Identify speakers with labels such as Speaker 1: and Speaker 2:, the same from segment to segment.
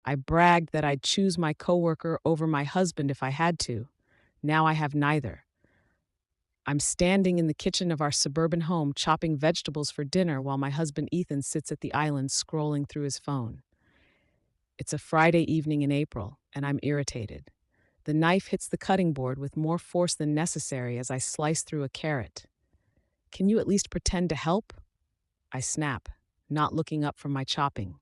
Speaker 1: I bragged that I'd choose my coworker over my husband if I had to. Now I have neither. I'm standing in the kitchen of our suburban home chopping vegetables for dinner while my husband Ethan sits at the island scrolling through his phone. It's a Friday evening in April, and I'm irritated. The knife hits the cutting board with more force than necessary as I slice through a carrot. Can you at least pretend to help? I snap, not looking up from my chopping.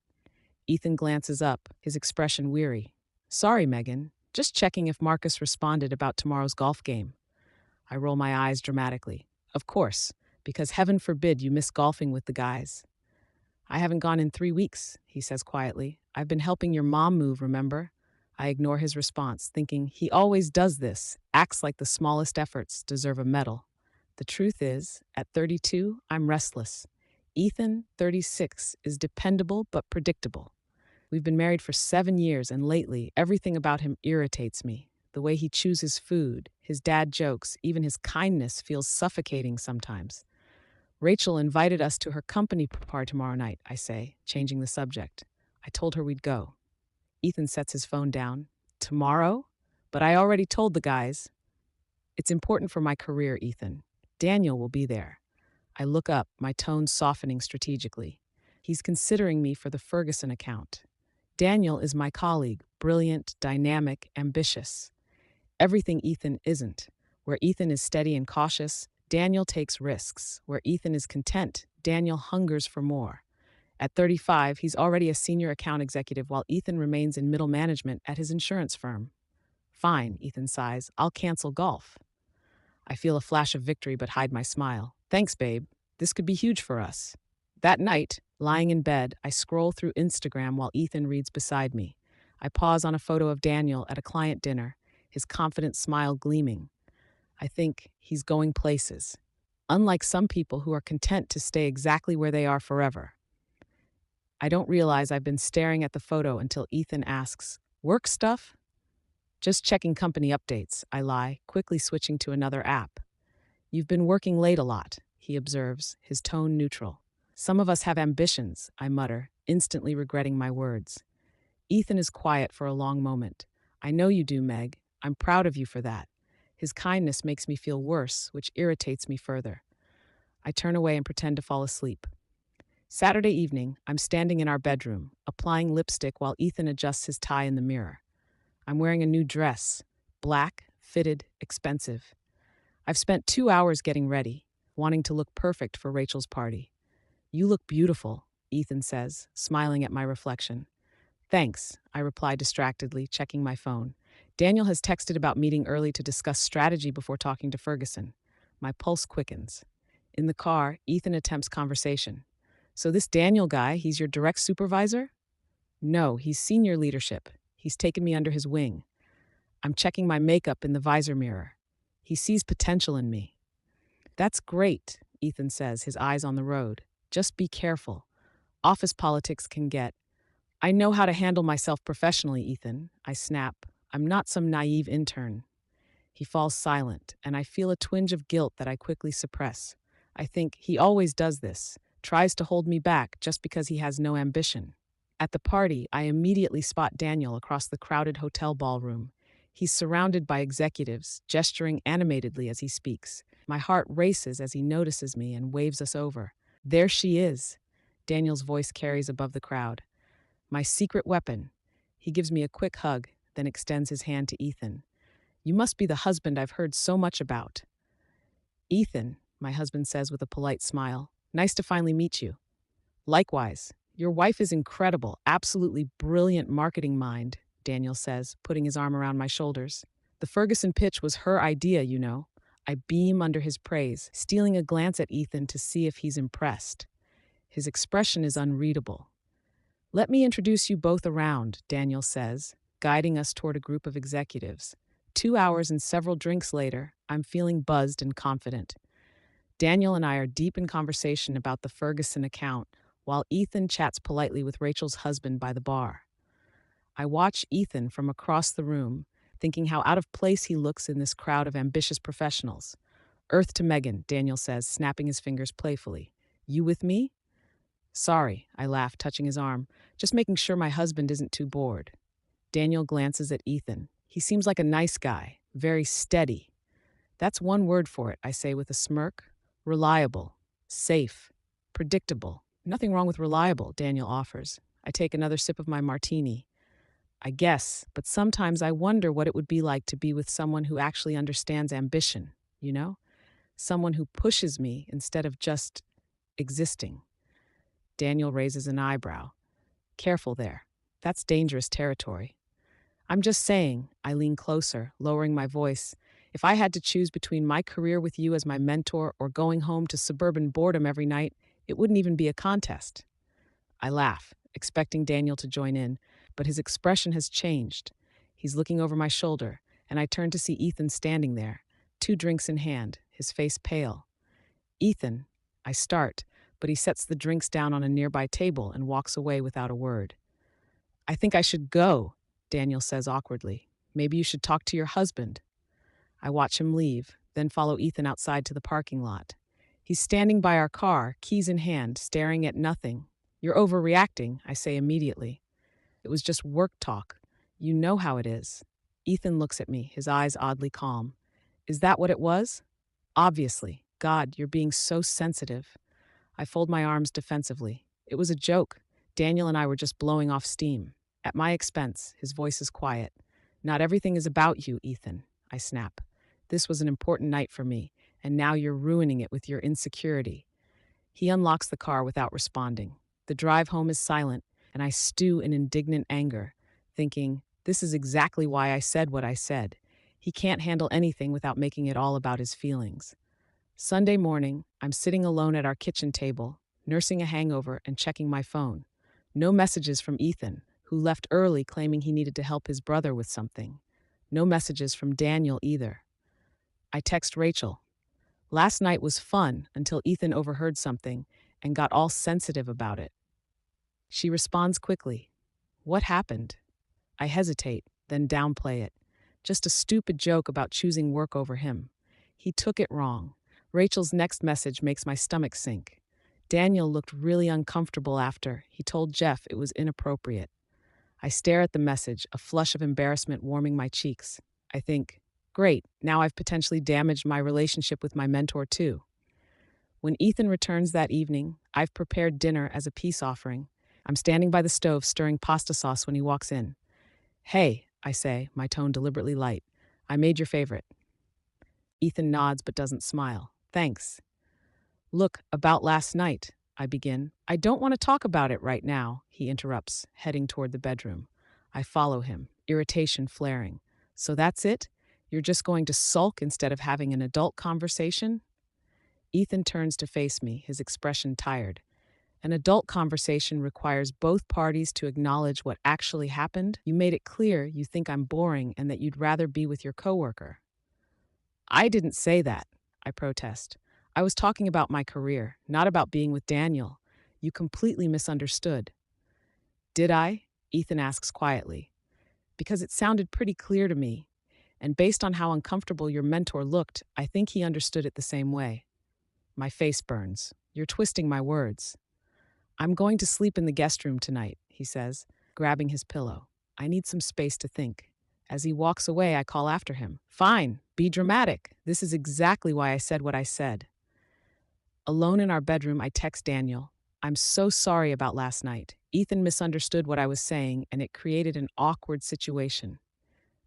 Speaker 1: Ethan glances up, his expression weary. Sorry, Megan. Just checking if Marcus responded about tomorrow's golf game. I roll my eyes dramatically. Of course, because heaven forbid you miss golfing with the guys. I haven't gone in 3 weeks, he says quietly. I've been helping your mom move, remember? I ignore his response, thinking he always does this, acts like the smallest efforts deserve a medal. The truth is, at 32, I'm restless. Ethan, 36, is dependable but predictable. We've been married for 7 years, and lately, everything about him irritates me. The way he chews his food, his dad jokes, even his kindness feels suffocating sometimes. Rachel invited us to her company party tomorrow night, I say, changing the subject. I told her we'd go. Ethan sets his phone down. Tomorrow? But I already told the guys. It's important for my career, Ethan. Daniel will be there. I look up, my tone softening strategically. He's considering me for the Ferguson account. Daniel is my colleague, brilliant, dynamic, ambitious. Everything Ethan isn't. Where Ethan is steady and cautious, Daniel takes risks. Where Ethan is content, Daniel hungers for more. At 35, he's already a senior account executive while Ethan remains in middle management at his insurance firm. Fine, Ethan sighs. I'll cancel golf. I feel a flash of victory but hide my smile. Thanks, babe. This could be huge for us. That night, lying in bed, I scroll through Instagram while Ethan reads beside me. I pause on a photo of Daniel at a client dinner, his confident smile gleaming. I think he's going places, unlike some people who are content to stay exactly where they are forever. I don't realize I've been staring at the photo until Ethan asks, "Work stuff?" "Just checking company updates," I lie, quickly switching to another app. "You've been working late a lot," he observes, his tone neutral. "Some of us have ambitions," I mutter, instantly regretting my words. Ethan is quiet for a long moment. "I know you do, Meg. I'm proud of you for that." His kindness makes me feel worse, which irritates me further. I turn away and pretend to fall asleep. Saturday evening, I'm standing in our bedroom, applying lipstick while Ethan adjusts his tie in the mirror. I'm wearing a new dress, black, fitted, expensive. I've spent 2 hours getting ready, wanting to look perfect for Rachel's party. "You look beautiful," Ethan says, smiling at my reflection. "Thanks," I reply distractedly, checking my phone. Daniel has texted about meeting early to discuss strategy before talking to Ferguson. My pulse quickens. In the car, Ethan attempts conversation. "So this Daniel guy, he's your direct supervisor?" "No, he's senior leadership. He's taken me under his wing. I'm checking my makeup in the visor mirror. He sees potential in me." "That's great," Ethan says, his eyes on the road. "Just be careful. Office politics can get—" "I know how to handle myself professionally, Ethan," I snap. "I'm not some naive intern." He falls silent, and I feel a twinge of guilt that I quickly suppress. I think he always does this, tries to hold me back just because he has no ambition. At the party, I immediately spot Daniel across the crowded hotel ballroom. He's surrounded by executives, gesturing animatedly as he speaks. My heart races as he notices me and waves us over. "There she is," Daniel's voice carries above the crowd. "My secret weapon." He gives me a quick hug, then extends his hand to Ethan. "You must be the husband I've heard so much about." "Ethan," my husband says with a polite smile, "nice to finally meet you." "Likewise. Your wife is incredible, absolutely brilliant marketing mind," Daniel says, putting his arm around my shoulders. "The Ferguson pitch was her idea, you know." I beam under his praise, stealing a glance at Ethan to see if he's impressed. His expression is unreadable. "Let me introduce you both around," Daniel says, guiding us toward a group of executives. 2 hours and several drinks later, I'm feeling buzzed and confident. Daniel and I are deep in conversation about the Ferguson account, while Ethan chats politely with Rachel's husband by the bar. I watch Ethan from across the room, thinking how out of place he looks in this crowd of ambitious professionals. "Earth to Megan," Daniel says, snapping his fingers playfully. "You with me?" Sorry, I laugh, touching his arm, just making sure my husband isn't too bored. Daniel glances at Ethan. He seems like a nice guy, very steady. That's one word for it, I say with a smirk. Reliable, safe, predictable. Nothing wrong with reliable, Daniel offers. I take another sip of my martini. I guess, but sometimes I wonder what it would be like to be with someone who actually understands ambition, you know? Someone who pushes me instead of just existing. Daniel raises an eyebrow. Careful there. That's dangerous territory. I'm just saying, I lean closer, lowering my voice. If I had to choose between my career with you as my mentor or going home to suburban boredom every night, it wouldn't even be a contest. I laugh, expecting Daniel to join in, but his expression has changed. He's looking over my shoulder, and I turn to see Ethan standing there, 2 drinks in hand, his face pale. Ethan, I start, but he sets the drinks down on a nearby table and walks away without a word. I think I should go, Daniel says awkwardly. Maybe you should talk to your husband. I watch him leave, then follow Ethan outside to the parking lot. He's standing by our car, keys in hand, staring at nothing. You're overreacting, I say immediately. It was just work talk. You know how it is. Ethan looks at me, his eyes oddly calm. Is that what it was? Obviously. God, you're being so sensitive. I fold my arms defensively. It was a joke. Daniel and I were just blowing off steam. At my expense, his voice is quiet. Not everything is about you, Ethan, I snap. This was an important night for me, and now you're ruining it with your insecurity. He unlocks the car without responding. The drive home is silent, and I stew in indignant anger, thinking, this is exactly why I said what I said. He can't handle anything without making it all about his feelings. Sunday morning, I'm sitting alone at our kitchen table, nursing a hangover and checking my phone. No messages from Ethan, who left early claiming he needed to help his brother with something. No messages from Daniel either. I text Rachel. Last night was fun until Ethan overheard something and got all sensitive about it. She responds quickly. What happened? I hesitate, then downplay it. Just a stupid joke about choosing work over him. He took it wrong. Rachel's next message makes my stomach sink. Daniel looked really uncomfortable after he told Jeff it was inappropriate. I stare at the message, a flush of embarrassment warming my cheeks. I think, great, now I've potentially damaged my relationship with my mentor too. When Ethan returns that evening, I've prepared dinner as a peace offering. I'm standing by the stove stirring pasta sauce when he walks in. Hey, I say, my tone deliberately light. I made your favorite. Ethan nods but doesn't smile. Thanks. Look, about last night, I begin. I don't want to talk about it right now, he interrupts, heading toward the bedroom. I follow him, irritation flaring. So that's it? You're just going to sulk instead of having an adult conversation? Ethan turns to face me, his expression tired. An adult conversation requires both parties to acknowledge what actually happened. You made it clear you think I'm boring and that you'd rather be with your coworker. I didn't say that, I protest. I was talking about my career, not about being with Daniel. You completely misunderstood. Did I? Ethan asks quietly. Because it sounded pretty clear to me, and based on how uncomfortable your mentor looked, I think he understood it the same way. My face burns. You're twisting my words. I'm going to sleep in the guest room tonight, he says, grabbing his pillow. I need some space to think. As he walks away, I call after him. Fine, be dramatic. This is exactly why I said what I said. Alone in our bedroom, I text Daniel. I'm so sorry about last night. Ethan misunderstood what I was saying, and it created an awkward situation.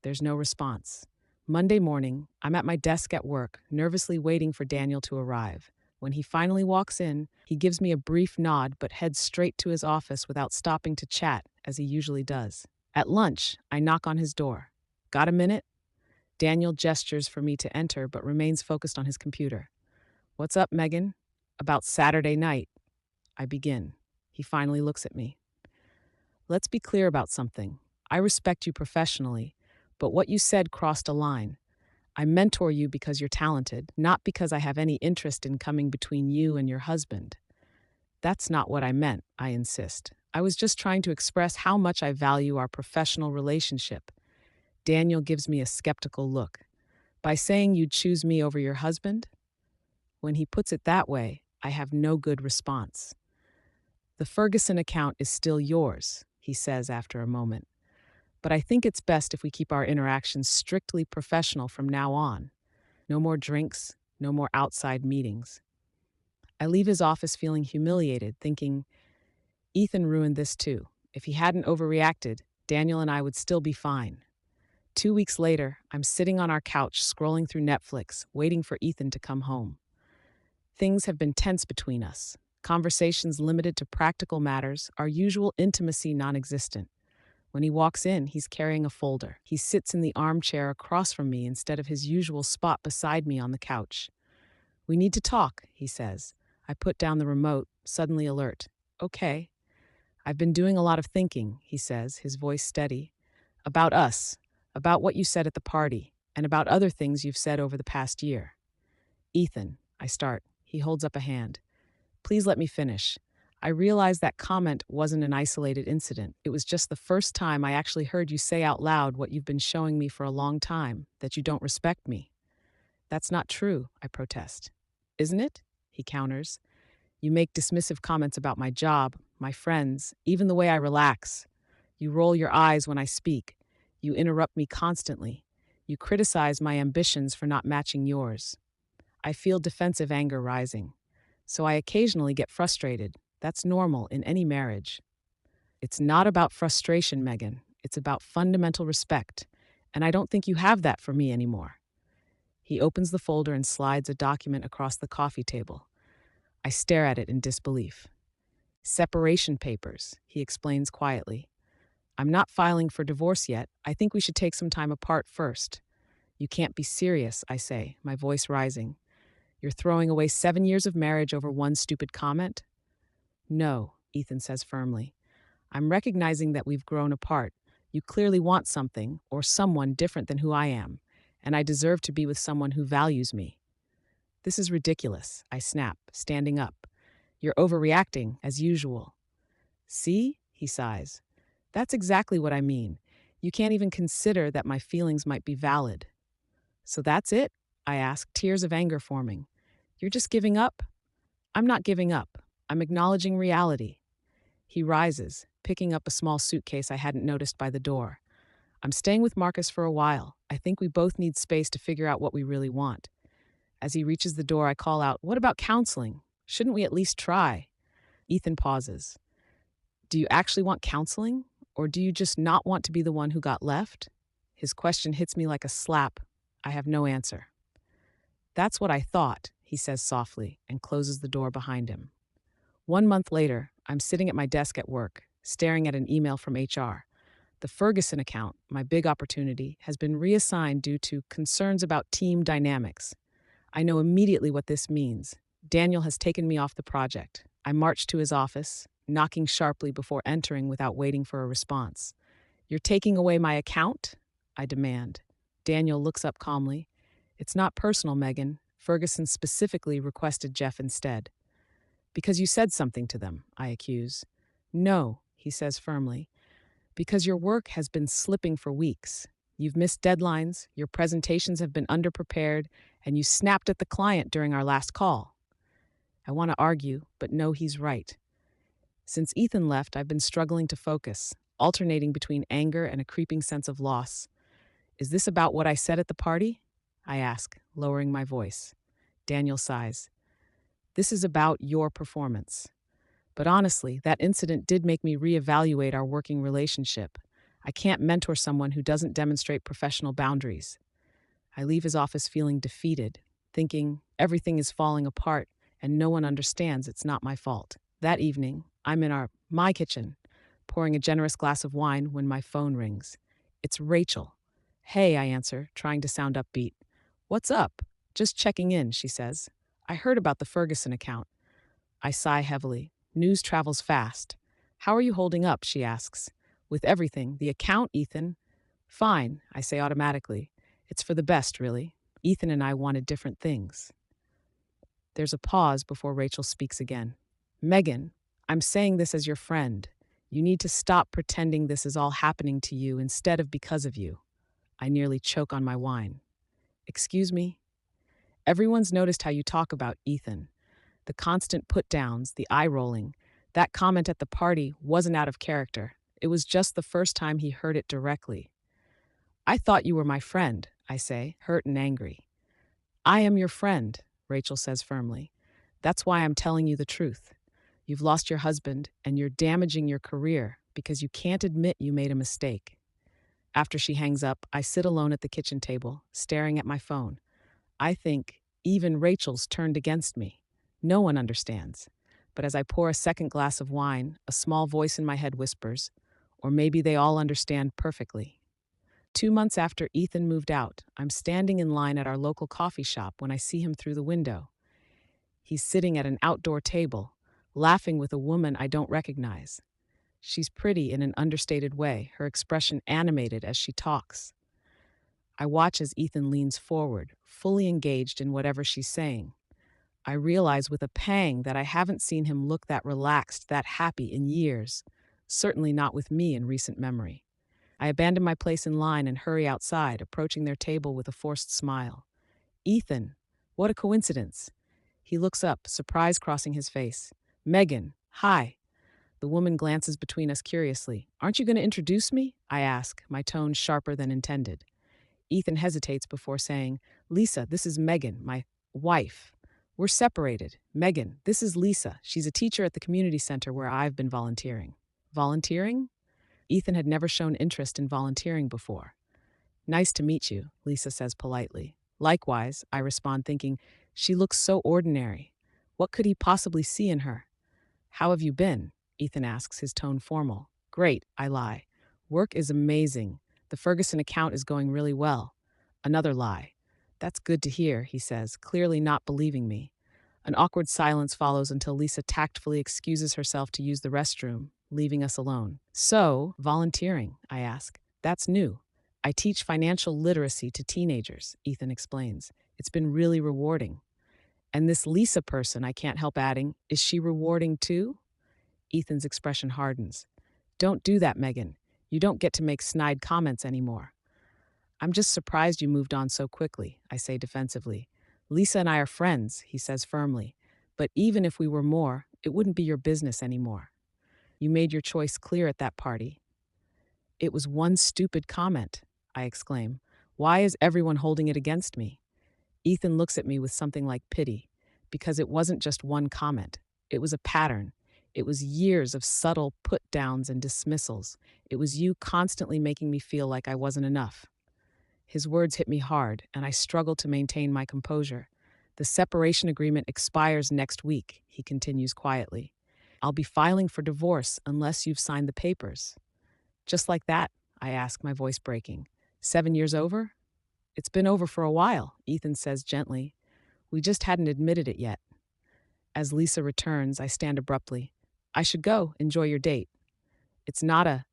Speaker 1: There's no response. Monday morning, I'm at my desk at work, nervously waiting for Daniel to arrive. When he finally walks in, he gives me a brief nod but heads straight to his office without stopping to chat, as he usually does. At lunch, I knock on his door. Got a minute? Daniel gestures for me to enter but remains focused on his computer. What's up, Megan? About Saturday night. I begin. He finally looks at me. Let's be clear about something. I respect you professionally, but what you said crossed a line. I mentor you because you're talented, not because I have any interest in coming between you and your husband. That's not what I meant, I insist. I was just trying to express how much I value our professional relationship. Daniel gives me a skeptical look. By saying you'd choose me over your husband? When he puts it that way, I have no good response. The Ferguson account is still yours, he says after a moment. But I think it's best if we keep our interactions strictly professional from now on. No more drinks, no more outside meetings. I leave his office feeling humiliated, thinking, Ethan ruined this too. If he hadn't overreacted, Daniel and I would still be fine. 2 weeks later, I'm sitting on our couch scrolling through Netflix, waiting for Ethan to come home. Things have been tense between us. Conversations limited to practical matters, our usual intimacy non existent. When he walks in, he's carrying a folder. He sits in the armchair across from me instead of his usual spot beside me on the couch. We need to talk, he says. I put down the remote, suddenly alert. Okay. I've been doing a lot of thinking, he says, his voice steady. About us, about what you said at the party, and about other things you've said over the past year. Ethan, I start. He holds up a hand. Please let me finish. I realize that comment wasn't an isolated incident. It was just the first time I actually heard you say out loud what you've been showing me for a long time, that you don't respect me. That's not true, I protest. Isn't it? He counters. You make dismissive comments about my job, my friends, even the way I relax. You roll your eyes when I speak. You interrupt me constantly. You criticize my ambitions for not matching yours. I feel defensive anger rising. So I occasionally get frustrated. That's normal in any marriage. It's not about frustration, Megan. It's about fundamental respect. And I don't think you have that for me anymore. He opens the folder and slides a document across the coffee table. I stare at it in disbelief. Separation papers, he explains quietly. I'm not filing for divorce yet. I think we should take some time apart first. You can't be serious, I say, my voice rising. You're throwing away 7 years of marriage over one stupid comment? No, Ethan says firmly. I'm recognizing that we've grown apart. You clearly want something or someone different than who I am, and I deserve to be with someone who values me. This is ridiculous, I snap, standing up. You're overreacting, as usual. See? He sighs. That's exactly what I mean. You can't even consider that my feelings might be valid. So that's it? I ask, tears of anger forming. You're just giving up? I'm not giving up. I'm acknowledging reality. He rises, picking up a small suitcase I hadn't noticed by the door. I'm staying with Marcus for a while. I think we both need space to figure out what we really want. As he reaches the door, I call out, What about counseling? Shouldn't we at least try? Ethan pauses. Do you actually want counseling? Or do you just not want to be the one who got left? His question hits me like a slap. I have no answer. That's what I thought, he says softly, and closes the door behind him. 1 month later, I'm sitting at my desk at work, staring at an email from HR. The Ferguson account, my big opportunity, has been reassigned due to concerns about team dynamics. I know immediately what this means. Daniel has taken me off the project. I march to his office, knocking sharply before entering without waiting for a response. You're taking away my account? I demand. Daniel looks up calmly. It's not personal, Megan. Ferguson specifically requested Jeff instead. Because you said something to them, I accuse. No, he says firmly. Because your work has been slipping for weeks. You've missed deadlines, your presentations have been underprepared, and you snapped at the client during our last call. I want to argue, but know he's right. Since Ethan left, I've been struggling to focus, alternating between anger and a creeping sense of loss. Is this about what I said at the party? I ask, lowering my voice. Daniel sighs. This is about your performance. But honestly, that incident did make me reevaluate our working relationship. I can't mentor someone who doesn't demonstrate professional boundaries. I leave his office feeling defeated, thinking everything is falling apart and no one understands it's not my fault. That evening, I'm in my kitchen, pouring a generous glass of wine when my phone rings. It's Rachel. Hey, I answer, trying to sound upbeat. What's up? Just checking in, she says. I heard about the Ferguson account. I sigh heavily. News travels fast. How are you holding up, she asks. With everything, the account, Ethan. Fine, I say automatically. It's for the best, really. Ethan and I wanted different things. There's a pause before Rachel speaks again. Megan, I'm saying this as your friend. You need to stop pretending this is all happening to you instead of because of you. I nearly choke on my wine. Excuse me? Everyone's noticed how you talk about Ethan. The constant put-downs, the eye-rolling. That comment at the party wasn't out of character. It was just the first time he heard it directly. I thought you were my friend, I say, hurt and angry. I am your friend, Rachel says firmly. That's why I'm telling you the truth. You've lost your husband, and you're damaging your career because you can't admit you made a mistake. After she hangs up, I sit alone at the kitchen table, staring at my phone. I think even Rachel's turned against me. No one understands. But as I pour a second glass of wine, a small voice in my head whispers, or maybe they all understand perfectly. 2 months after Ethan moved out, I'm standing in line at our local coffee shop when I see him through the window. He's sitting at an outdoor table, laughing with a woman I don't recognize. She's pretty in an understated way, her expression animated as she talks. I watch as Ethan leans forward, fully engaged in whatever she's saying. I realize with a pang that I haven't seen him look that relaxed, that happy in years, certainly not with me in recent memory. I abandon my place in line and hurry outside, approaching their table with a forced smile. Ethan, what a coincidence. He looks up, surprise crossing his face. Megan, hi. The woman glances between us curiously. Aren't you going to introduce me? I ask, my tone sharper than intended. Ethan hesitates before saying, Lisa, this is Megan, my wife. We're separated. Megan, this is Lisa. She's a teacher at the community center where I've been volunteering. Volunteering? Ethan had never shown interest in volunteering before. Nice to meet you, Lisa says politely. Likewise, I respond thinking, she looks so ordinary. What could he possibly see in her? How have you been? Ethan asks, his tone formal. Great, I lie. Work is amazing. The Ferguson account is going really well. Another lie. That's good to hear, he says, clearly not believing me. An awkward silence follows until Lisa tactfully excuses herself to use the restroom, leaving us alone. So, volunteering, I ask. That's new. I teach financial literacy to teenagers, Ethan explains. It's been really rewarding. And this Lisa person, I can't help adding, is she rewarding too? Ethan's expression hardens. Don't do that, Megan. You don't get to make snide comments anymore. I'm just surprised you moved on so quickly, I say defensively. Lisa and I are friends, he says firmly. But even if we were more, it wouldn't be your business anymore. You made your choice clear at that party. It was one stupid comment, I exclaim. Why is everyone holding it against me? Ethan looks at me with something like pity, because it wasn't just one comment. It was a pattern. It was years of subtle put-downs and dismissals. It was you constantly making me feel like I wasn't enough. His words hit me hard, and I struggled to maintain my composure. The separation agreement expires next week, he continues quietly. I'll be filing for divorce unless you've signed the papers. Just like that, I ask, my voice breaking. 7 years over? It's been over for a while, Ethan says gently. We just hadn't admitted it yet. As Lisa returns, I stand abruptly. I should go. Enjoy your date. It's not a,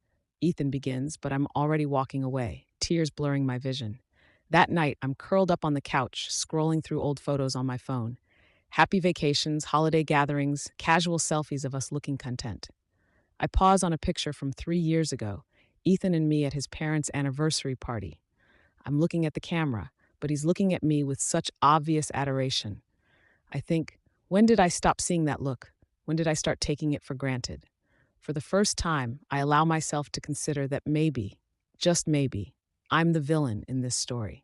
Speaker 1: Ethan begins, but I'm already walking away, tears blurring my vision. That night, I'm curled up on the couch, scrolling through old photos on my phone. Happy vacations, holiday gatherings, casual selfies of us looking content. I pause on a picture from 3 years ago, Ethan and me at his parents' anniversary party. I'm looking at the camera, but he's looking at me with such obvious adoration. I think, when did I stop seeing that look? When did I start taking it for granted? For the first time, I allow myself to consider that maybe, just maybe, I'm the villain in this story.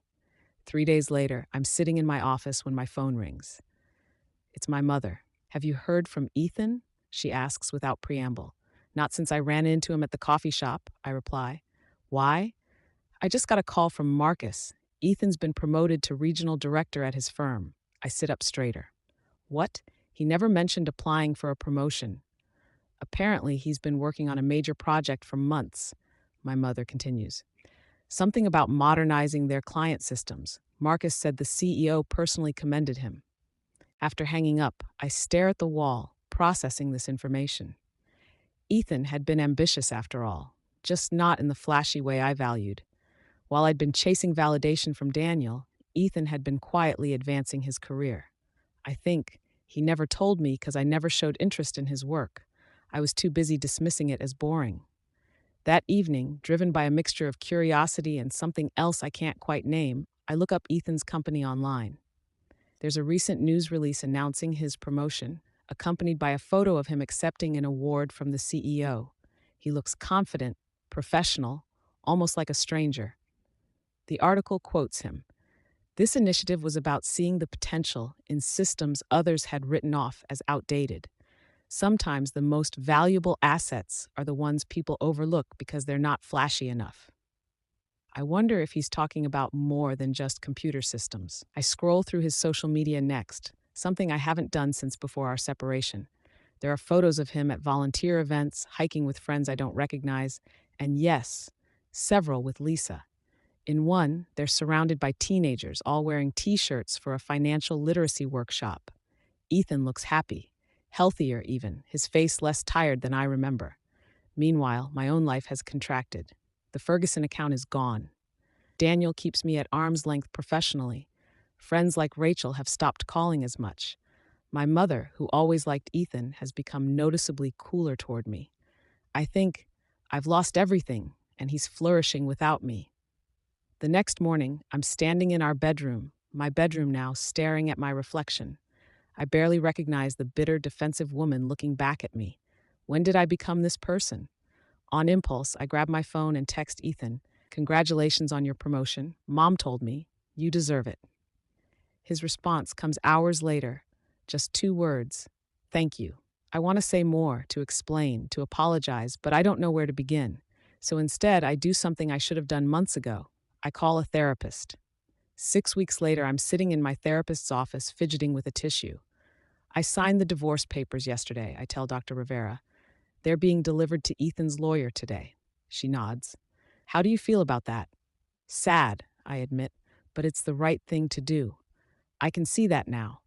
Speaker 1: 3 days later, I'm sitting in my office when my phone rings. It's my mother. Have you heard from Ethan? She asks without preamble. Not since I ran into him at the coffee shop, I reply. Why? I just got a call from Marcus. Ethan's been promoted to regional director at his firm. I sit up straighter. What? He never mentioned applying for a promotion. Apparently, he's been working on a major project for months, my mother continues. Something about modernizing their client systems. Marcus said the CEO personally commended him. After hanging up, I stare at the wall, processing this information. Ethan had been ambitious after all, just not in the flashy way I valued. While I'd been chasing validation from Daniel, Ethan had been quietly advancing his career. I think he never told me because I never showed interest in his work. I was too busy dismissing it as boring. That evening, driven by a mixture of curiosity and something else I can't quite name, I look up Ethan's company online. There's a recent news release announcing his promotion, accompanied by a photo of him accepting an award from the CEO. He looks confident, professional, almost like a stranger. The article quotes him. This initiative was about seeing the potential in systems others had written off as outdated. Sometimes the most valuable assets are the ones people overlook because they're not flashy enough. I wonder if he's talking about more than just computer systems. I scroll through his social media next, something I haven't done since before our separation. There are photos of him at volunteer events, hiking with friends I don't recognize, and yes, several with Lisa. In one, they're surrounded by teenagers, all wearing t-shirts for a financial literacy workshop. Ethan looks happy, healthier even, his face less tired than I remember. Meanwhile, my own life has contracted. The Ferguson account is gone. Daniel keeps me at arm's length professionally. Friends like Rachel have stopped calling as much. My mother, who always liked Ethan, has become noticeably cooler toward me. I think I've lost everything, and he's flourishing without me. The next morning, I'm standing in our bedroom, my bedroom now, staring at my reflection. I barely recognize the bitter, defensive woman looking back at me. When did I become this person? On impulse, I grab my phone and text Ethan, "Congratulations on your promotion. Mom told me. You deserve it." His response comes hours later, just 2 words, "Thank you." I want to say more, to explain, to apologize, but I don't know where to begin. So instead, I do something I should have done months ago. I call a therapist. 6 weeks later, I'm sitting in my therapist's office, fidgeting with a tissue. "I signed the divorce papers yesterday," I tell Dr. Rivera. "They're being delivered to Ethan's lawyer today." She nods. "How do you feel about that?" "Sad," I admit, "but it's the right thing to do. I can see that now."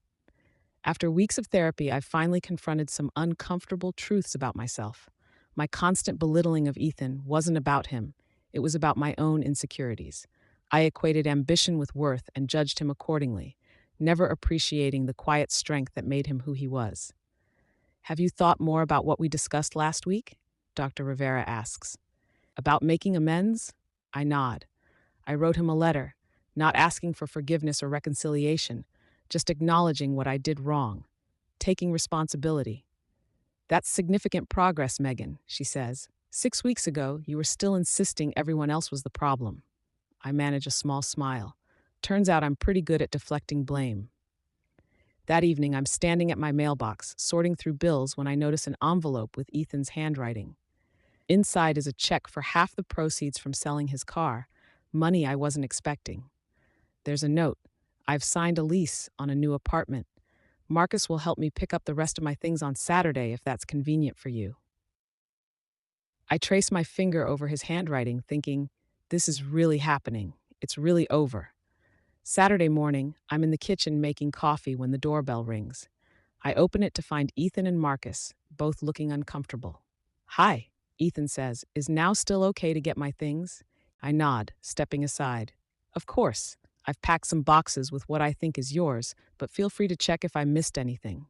Speaker 1: After weeks of therapy, I've finally confronted some uncomfortable truths about myself. My constant belittling of Ethan wasn't about him. It was about my own insecurities. I equated ambition with worth and judged him accordingly, never appreciating the quiet strength that made him who he was. "Have you thought more about what we discussed last week?" Dr. Rivera asks. "About making amends?" I nod. I wrote him a letter, not asking for forgiveness or reconciliation, just acknowledging what I did wrong, taking responsibility. "That's significant progress, Megan," she says. "6 weeks ago, you were still insisting everyone else was the problem." I manage a small smile. Turns out I'm pretty good at deflecting blame. That evening, I'm standing at my mailbox, sorting through bills when I notice an envelope with Ethan's handwriting. Inside is a check for half the proceeds from selling his car, money I wasn't expecting. There's a note. "I've signed a lease on a new apartment. Marcus will help me pick up the rest of my things on Saturday if that's convenient for you." I trace my finger over his handwriting, thinking, this is really happening. It's really over. Saturday morning, I'm in the kitchen making coffee when the doorbell rings. I open it to find Ethan and Marcus, both looking uncomfortable. "Hi," Ethan says. "Is now still okay to get my things?" I nod, stepping aside. "Of course. I've packed some boxes with what I think is yours, but feel free to check if I missed anything."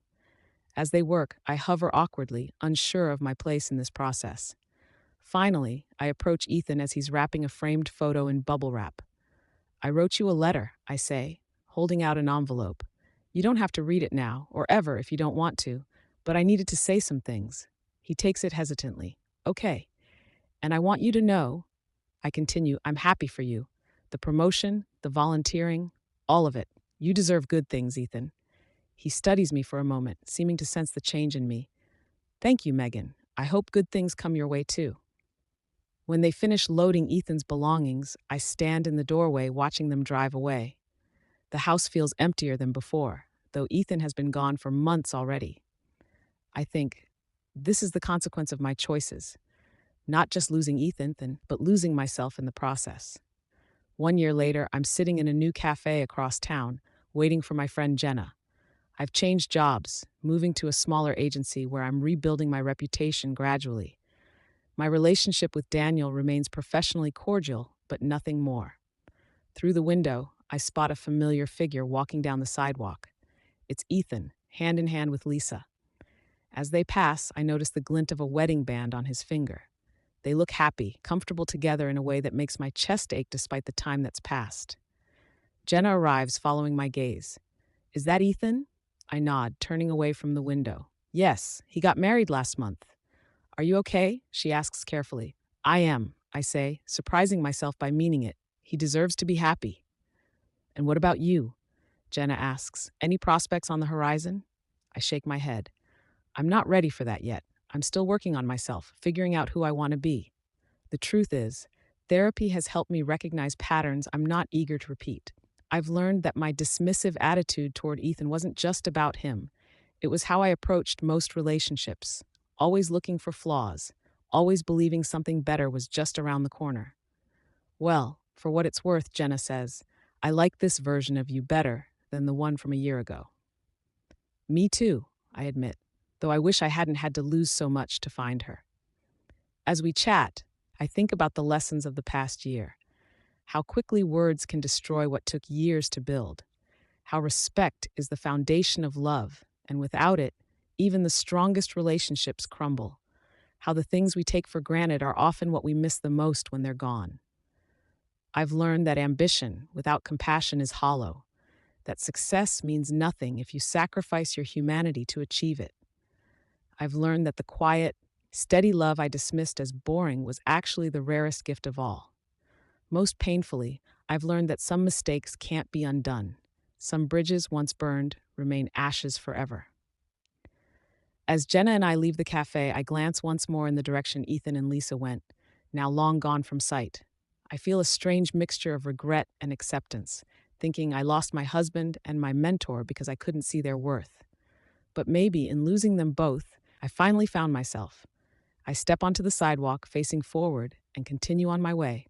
Speaker 1: As they work, I hover awkwardly, unsure of my place in this process. Finally, I approach Ethan as he's wrapping a framed photo in bubble wrap. "I wrote you a letter," I say, holding out an envelope. "You don't have to read it now, or ever if you don't want to, but I needed to say some things." He takes it hesitantly. "Okay. And I want you to know," I continue, "I'm happy for you. The promotion, the volunteering, all of it. You deserve good things, Ethan." He studies me for a moment, seeming to sense the change in me. "Thank you, Megan. I hope good things come your way too." When they finish loading Ethan's belongings, I stand in the doorway watching them drive away. The house feels emptier than before, though Ethan has been gone for months already. I think, this is the consequence of my choices. Not just losing Ethan, but losing myself in the process. 1 year later, I'm sitting in a new cafe across town, waiting for my friend Jenna. I've changed jobs, moving to a smaller agency where I'm rebuilding my reputation gradually. My relationship with Daniel remains professionally cordial, but nothing more. Through the window, I spot a familiar figure walking down the sidewalk. It's Ethan, hand in hand with Lisa. As they pass, I notice the glint of a wedding band on his finger. They look happy, comfortable together in a way that makes my chest ache despite the time that's passed. Jenna arrives following my gaze. "Is that Ethan?" I nod, turning away from the window. Yes, he got married last month. Are you okay? She asks carefully. I am, I say, surprising myself by meaning it. He deserves to be happy. And what about you? Jenna asks. Any prospects on the horizon? I shake my head. I'm not ready for that yet. I'm still working on myself, figuring out who I want to be. The truth is, therapy has helped me recognize patterns I'm not eager to repeat. I've learned that my dismissive attitude toward Ethan wasn't just about him. It was how I approached most relationships, always looking for flaws, always believing something better was just around the corner. Well, for what it's worth, Jenna says, I like this version of you better than the one from a year ago. Me too, I admit, though I wish I hadn't had to lose so much to find her. As we chat, I think about the lessons of the past year, how quickly words can destroy what took years to build, how respect is the foundation of love, and without it, even the strongest relationships crumble, how the things we take for granted are often what we miss the most when they're gone. I've learned that ambition without compassion is hollow, that success means nothing if you sacrifice your humanity to achieve it. I've learned that the quiet, steady love I dismissed as boring was actually the rarest gift of all. Most painfully, I've learned that some mistakes can't be undone. Some bridges once burned remain ashes forever. As Jenna and I leave the cafe, I glance once more in the direction Ethan and Lisa went, now long gone from sight. I feel a strange mixture of regret and acceptance, thinking I lost my husband and my mentor because I couldn't see their worth. But maybe in losing them both, I finally found myself. I step onto the sidewalk, facing forward, and continue on my way.